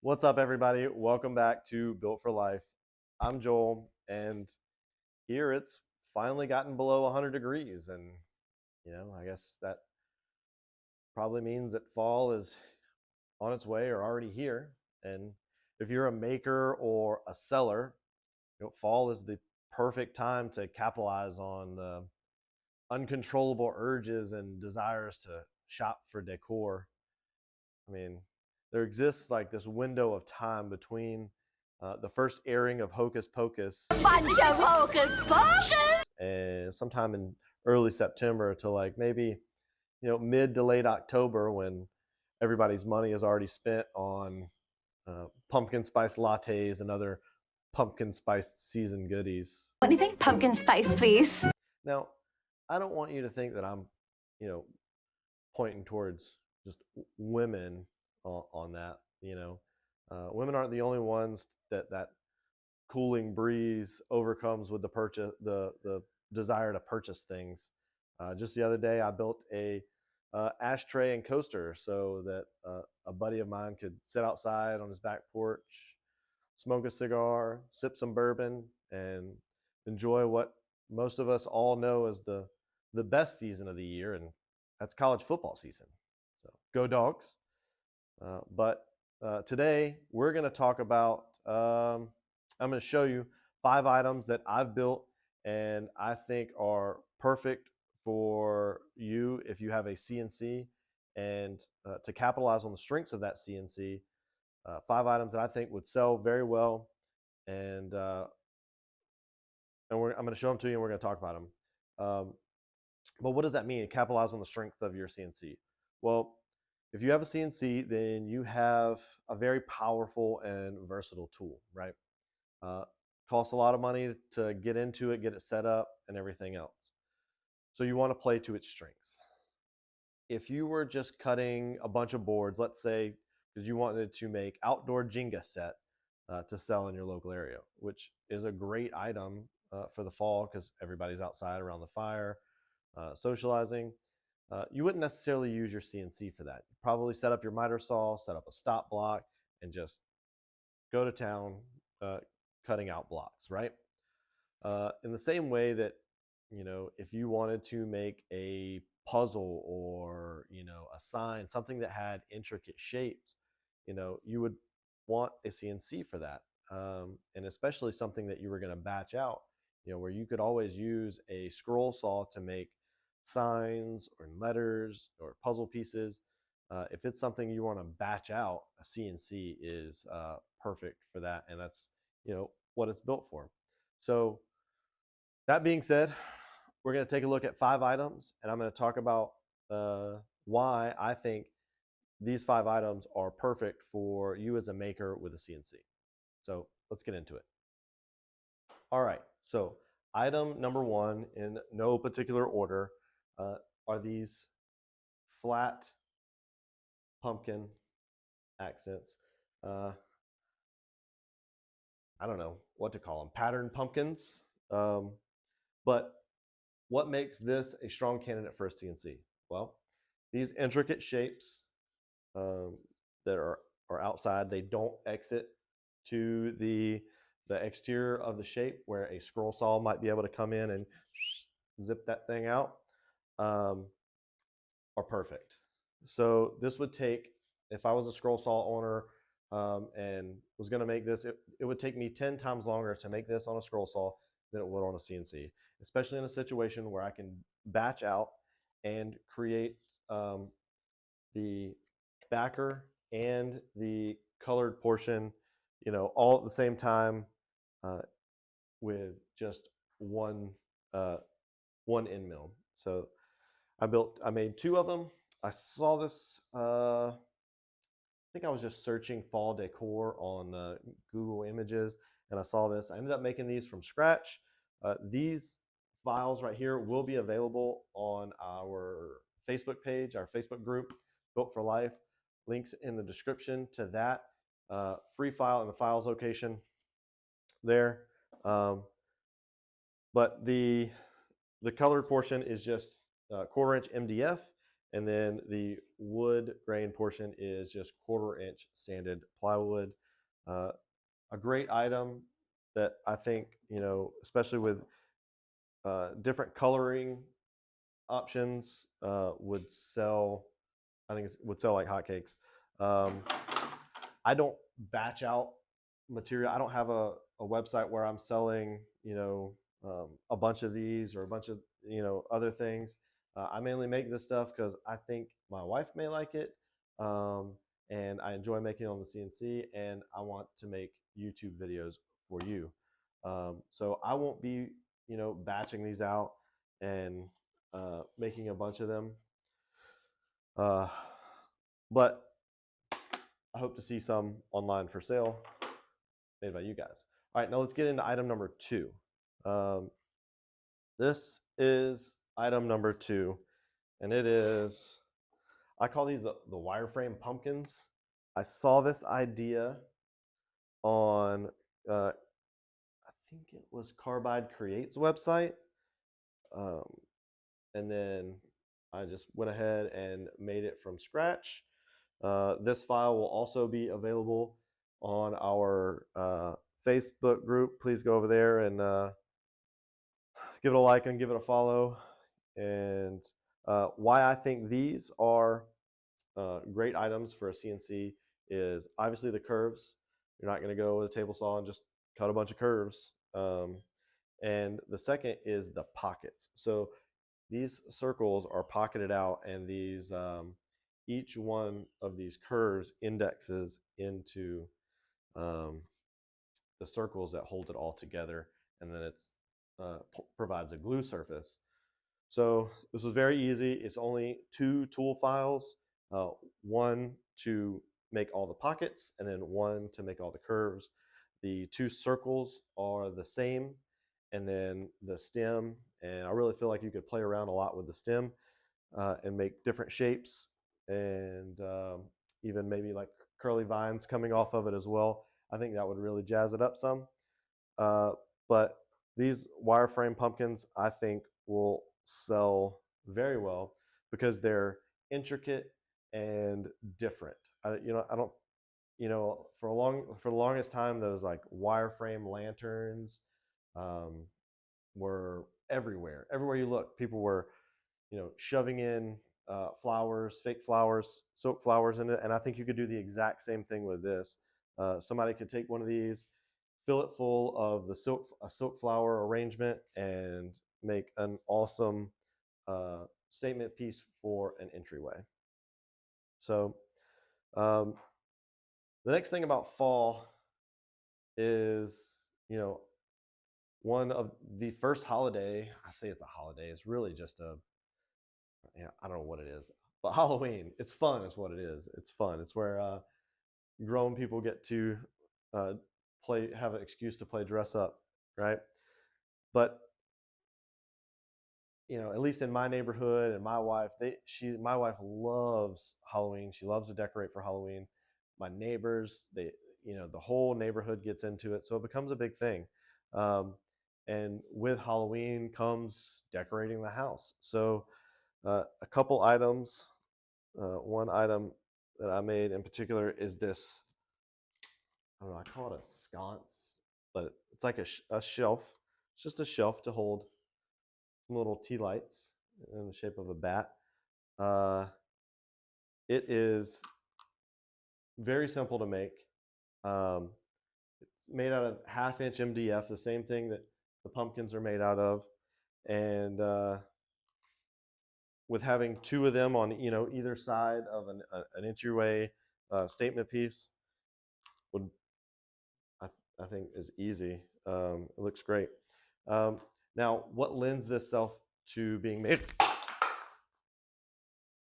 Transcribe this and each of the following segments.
What's up, everybody? Welcome back to Built for Life. I'm Joel, and here it's finally gotten below 100 degrees, and I guess that probably means that fall is on its way or already here. And if you're a maker or a seller, fall is the perfect time to capitalize on the uncontrollable urges and desires to shop for decor. I mean, there exists like this window of time between the first airing of Hocus Pocus Bunch of hocus pocus! and sometime in early September to like maybe mid to late October, when everybody's money is already spent on pumpkin spice lattes and other pumpkin spiced season goodies. Anything pumpkin spice, please. Now, I don't want you to think that I'm, you know, pointing towards just women on that. Women aren't the only ones that cooling breeze overcomes with the desire to purchase things. Just the other day, I built a ashtray and coaster so that a buddy of mine could sit outside on his back porch, smoke a cigar, sip some bourbon, and enjoy what most of us all know as the best season of the year, and that's college football season. So go dogs! But today we're going to talk about. I'm going to show you 5 items that I've built and I think are perfect for you if you have a CNC, and to capitalize on the strengths of that CNC. 5 items that I think would sell very well, and I'm going to show them to you, and we're going to talk about them. But what does that mean? Capitalize on the strength of your CNC. Well, if you have a CNC, then you have a very powerful and versatile tool, right? Costs a lot of money to get into it, get it set up, and everything else. So you want to play to its strengths. If you were just cutting a bunch of boards, let's say, because you wanted to make outdoor Jenga set to sell in your local area, which is a great item for the fall because everybody's outside around the fire, socializing. You wouldn't necessarily use your CNC for that. You'd probably set up your miter saw, set up a stop block, and just go to town cutting out blocks, right? In the same way that, if you wanted to make a puzzle or, a sign, something that had intricate shapes, you would want a CNC for that. And especially something that you were going to batch out, where you could always use a scroll saw to make signs or letters or puzzle pieces. If it's something you want to batch out, a CNC is perfect for that, and that's what it's built for. So that being said, we're going to take a look at 5 items, and I'm going to talk about why I think these 5 items are perfect for you as a maker with a CNC. So let's get into it. All right, so item number 1, in no particular order, are these flat pumpkin accents. I don't know what to call them, patterned pumpkins. But what makes this a strong candidate for a CNC? Well, these intricate shapes that are outside, they don't exit to the exterior of the shape where a scroll saw might be able to come in and zip that thing out, are perfect. So this would take, if I was a scroll saw owner and was going to make this, it would take me 10 times longer to make this on a scroll saw than it would on a CNC, especially in a situation where I can batch out and create the backer and the colored portion, all at the same time with just one end mill. So I made 2 of them. I saw this, I think I was just searching fall decor on Google Images, and I saw this. I ended up making these from scratch. These files right here will be available on our Facebook page, our Facebook group, Built for Life. Links in the description to that free file in the files location there. But the colored portion is just 1/4 inch MDF, And then the wood grain portion is just 1/4 inch sanded plywood. Uh, a great item that I think, especially with different coloring options, would sell. I think it would sell like hotcakes. Um, I don't batch out material. I don't have a website where I'm selling, a bunch of these or a bunch of, other things. I mainly make this stuff because I think my wife may like it. Um, and I enjoy making it on the CNC, and I want to make YouTube videos for you. So I won't be, batching these out and making a bunch of them. Uh, but I hope to see some online for sale made by you guys. All right, now let's get into item number 2. Um, this is item number 2, and it is, I call these the wireframe pumpkins. I saw this idea on, I think it was Carbide Creates website, um, and then I just went ahead and made it from scratch. This file will also be available on our Facebook group. Please go over there and give it a like and give it a follow. And why I think these are great items for a CNC is obviously the curves. You're not going to go with a table saw and just cut a bunch of curves. And the second is the pockets. So these circles are pocketed out, and these each one of these curves indexes into the circles that hold it all together, and then it's provides a glue surface. So this was very easy. It's only 2 tool files, one to make all the pockets, and then one to make all the curves. The 2 circles are the same, and then the stem, and I really feel like you could play around a lot with the stem and make different shapes, and even maybe like curly vines coming off of it as well. I think that would really jazz it up some. But these wireframe pumpkins, I think, will sell very well because they're intricate and different. I don't, for the longest time, those like wireframe lanterns were everywhere. Everywhere you look, people were, shoving in flowers, fake flowers, soap flowers in it. And I think you could do the exact same thing with this. Somebody could take one of these, fill it full of a silk flower arrangement, and make an awesome statement piece for an entryway. So um, the next thing about fall is, one of the first holiday. I say it's a holiday. It's really just I don't know what it is, but Halloween. It's fun. Is what it is. It's fun. It's where grown people get to uh, have an excuse to play dress up, right? But at least in my neighborhood, and my wife loves Halloween. She loves to decorate for Halloween. My neighbors, the whole neighborhood gets into it, so it becomes a big thing. Um, and with Halloween comes decorating the house. So a couple items. One item that I made in particular is this. I don't know. I call it a sconce, but it's like a shelf. It's just a shelf to hold some little tea lights in the shape of a bat. Uh, it is very simple to make. Um, it's made out of 1/2 inch MDF, the same thing that the pumpkins are made out of, and with having 2 of them on either side of an entryway statement piece would I think is easy. It looks great. Now, what lends this self to being made?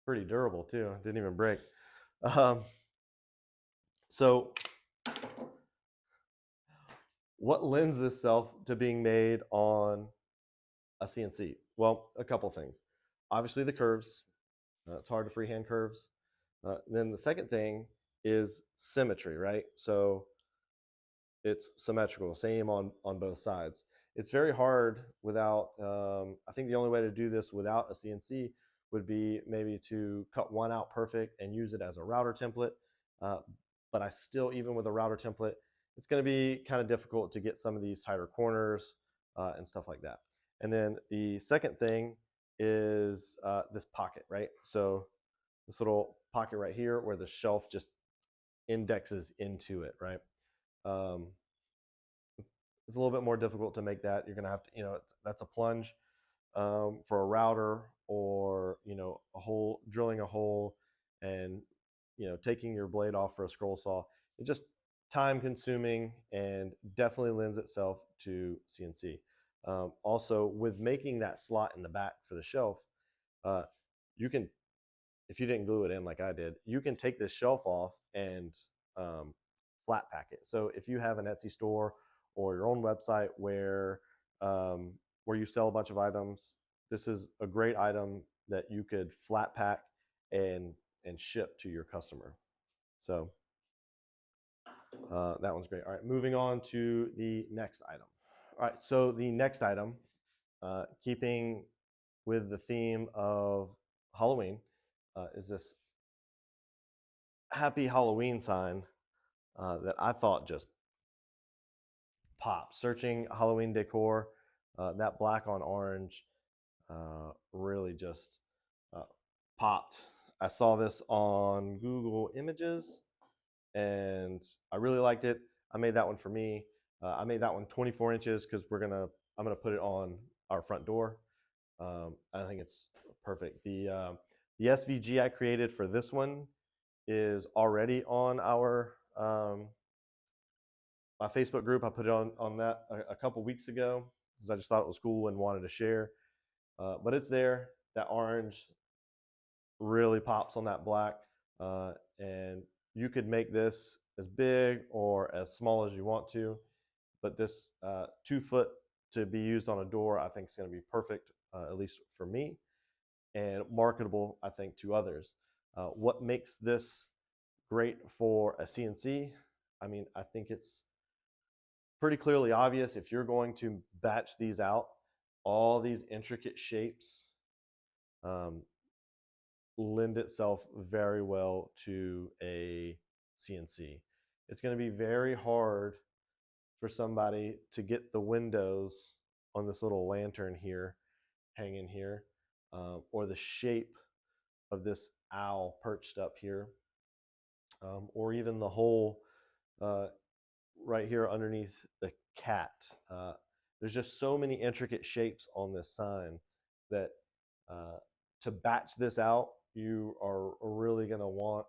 Pretty durable too. Didn't even break. So, what lends this self to being made on a CNC? Well, a couple things. Obviously, the curves. It's hard to freehand curves. Then the second thing is symmetry, right? So it's symmetrical, same on both sides. It's very hard without. I think the only way to do this without a CNC would be maybe to cut one out perfect and use it as a router template. But I still, even with a router template, it's going to be kind of difficult to get some of these tighter corners and stuff like that. And then the second thing is this pocket, right? So this little pocket right here where the shelf just indexes into it, right? It's a little bit more difficult to make that. You're going to have to, that's a plunge for a router, or a hole, drilling a hole, and taking your blade off for a scroll saw. It's just time consuming and definitely lends itself to CNC. Also, with making that slot in the back for the shelf, you can, if you didn't glue it in like I did, you can take this shelf off and flat pack it. So if you have an Etsy store or your own website where you sell a bunch of items, this is a great item that you could flat pack and ship to your customer. So that one's great. All right, moving on to the next item. All right, so the next item, keeping with the theme of Halloween, is this Happy Halloween sign that I thought just popped. Searching Halloween decor, that black on orange really just popped. I saw this on Google Images and I really liked it. I made that one for me. I made that one 24 inches because I'm gonna put it on our front door. I think it's perfect. The SVG I created for this one is already on our my Facebook group. I put it on that a couple weeks ago because I just thought it was cool and wanted to share. But it's there. That orange really pops on that black, and you could make this as big or as small as you want to. But this 2 foot to be used on a door, I think is going to be perfect, at least for me, and marketable, I think, to others. What makes this great for a CNC? I mean, I think it's pretty clearly obvious. If you're going to batch these out, all these intricate shapes lend itself very well to a CNC. It's going to be very hard for somebody to get the windows on this little lantern here, hanging here, or the shape of this owl perched up here, or even the hole right here underneath the cat. There's just so many intricate shapes on this sign that to batch this out, you are really going to want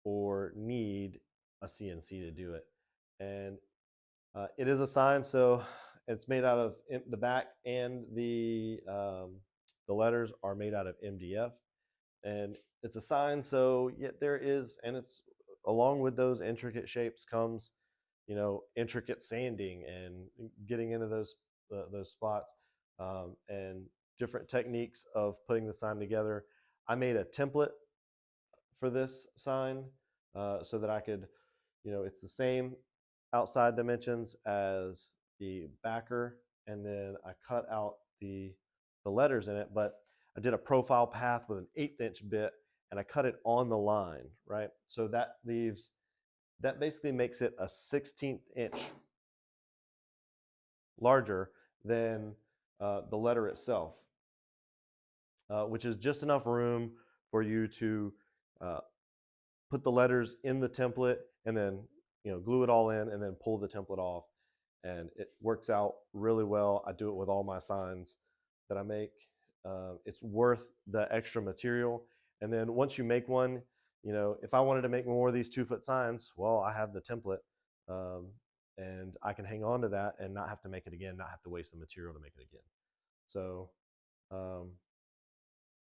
or need a CNC to do it. And it is a sign, so it's made out of the back, and the letters are made out of MDF. And it's a sign, so yet there is, and it's along with those intricate shapes comes, intricate sanding and getting into those spots, and different techniques of putting the sign together. I made a template for this sign so that I could, it's the same outside dimensions as the backer, and then I cut out the letters in it, but I did a profile path with an 1/8 inch bit and I cut it on the line, right? So that basically makes it a 1/16 inch larger than the letter itself, which is just enough room for you to put the letters in the template and then glue it all in and then pull the template off, and it works out really well. I do it with all my signs that I make. It's worth the extra material, and then once you make one, if I wanted to make more of these 2 foot signs, well, I have the template, and I can hang on to that and not have to make it again, not have to waste the material to make it again. So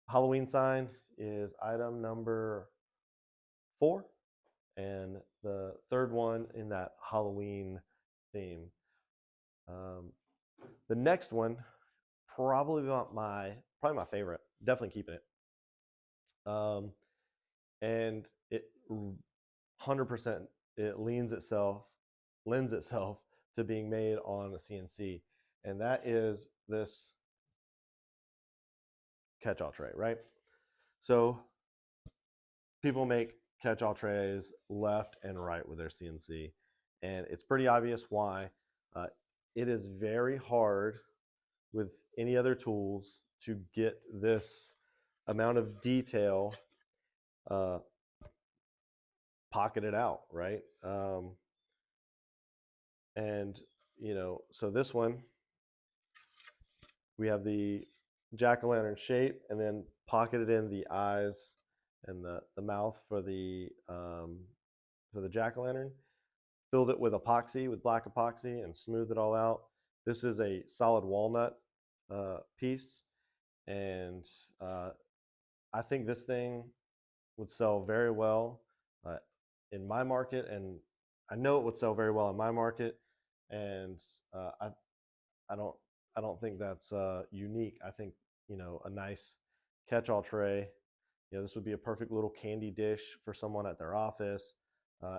Halloween sign is item number 4, and the third one in that Halloween theme. The next one, probably my favorite, definitely keeping it. And it 100% it lends itself to being made on a CNC, and that is this catch-all tray, right? So people make catch-all trays left and right with their CNC, and it's pretty obvious why. Uh, it is very hard with any other tools to get this amount of detail uh, pocketed out, right? And so this one, we have the jack-o'-lantern shape, and then pocketed in the eyes and the mouth for the jack-o'-lantern. Filled it with epoxy, with black epoxy, and smoothed it all out. This is a solid walnut piece, and I think this thing would sell very well uh, in my market, and I know it would sell very well in my market. And I don't I don't think that's unique. I think a nice catch-all tray. This would be a perfect little candy dish for someone at their office,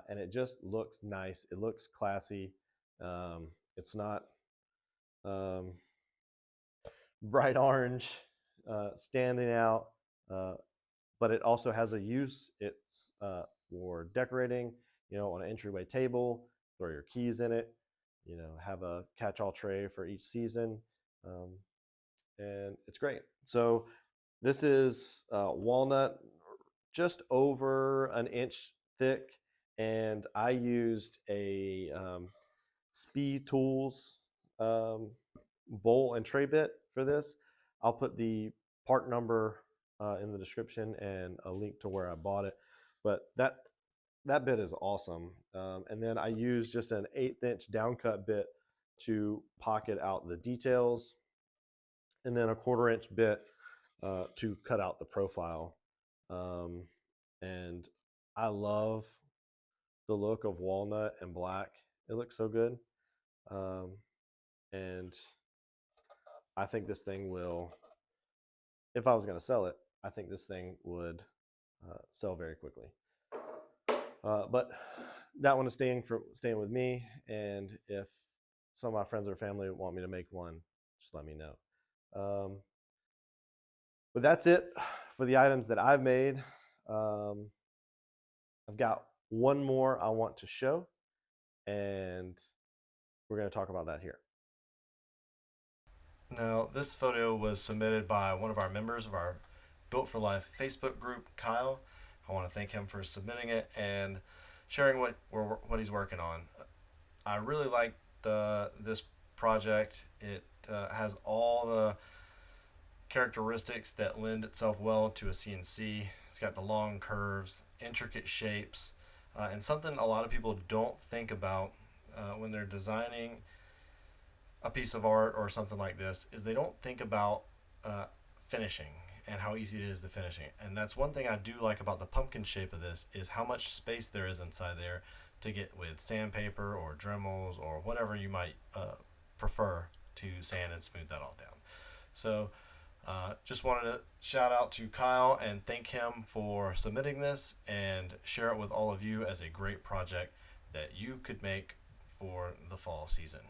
and it just looks nice. It looks classy. It's not um, bright orange, standing out, uh, but it also has a use. It's for decorating, on an entryway table. Throw your keys in it. Have a catch-all tray for each season, um, and it's great. So this is walnut, just over an inch thick, and I used a Speed Tools bowl and tray bit for this. I'll put the part number in the description and a link to where I bought it. But that bit is awesome. And then I used just an 1/8 inch downcut bit to pocket out the details, and then a 1/4 inch bit to cut out the profile. And I love the look of walnut and black. It looks so good. And I think this thing will, if I was going to sell it, I think this thing would sell very quickly. But that one is staying with me, and if some of my friends or family want me to make one, just let me know. But that's it for the items that I've made. I've got one more I want to show, and we're going to talk about that here. Now, this photo was submitted by one of our members of our Built for Life Facebook group, Kyle. I want to thank him for submitting it and sharing what he's working on. I really like this project. It has all the characteristics that lend itself well to a CNC. It's got the long curves, intricate shapes, and something a lot of people don't think about when they're designing a piece of art or something like this is they don't think about finishing and how easy it is to finishing. And that's one thing I do like about the pumpkin shape of this is how much space there is inside there to get with sandpaper or Dremels or whatever you might prefer to sand and smooth that all down. So just wanted to shout out to Kyle and thank him for submitting this and share it with all of you as a great project that you could make for the fall season.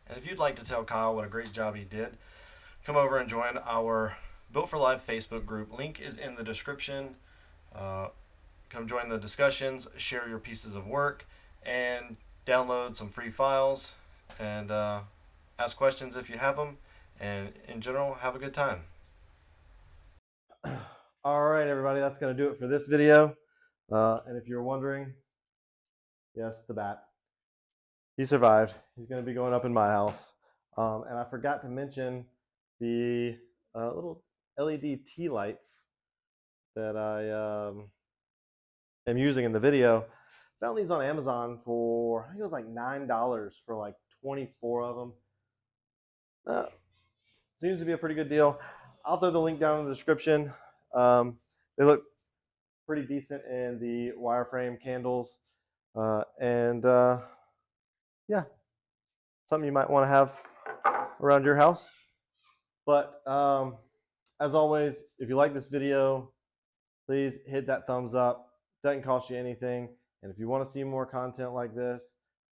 And if you'd like to tell Kyle what a great job he did, come over and join our Built for Life Facebook group. Link is in the description. Come join the discussions, share your pieces of work, and download some free files, and ask questions if you have them. And in general, have a good time. All right, everybody, that's going to do it for this video. And if you're wondering, yes, the bat. He survived. He's going to be going up in my house. And I forgot to mention the little LED tea lights that I am using in the video. Found these on Amazon for, I think it was like $9 for like 24 of them. Seems to be a pretty good deal. I'll throw the link down in the description. They look pretty decent in the wireframe candles. Yeah, something you might want to have around your house. But as always, if you like this video, please hit that thumbs up. Doesn't cost you anything. And if you want to see more content like this,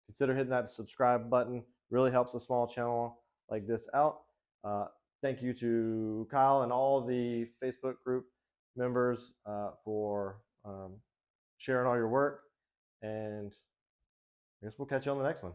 consider hitting that subscribe button. Really helps a small channel like this out. Thank you to Kyle and all the Facebook group members for sharing all your work. And I guess we'll catch you on the next one.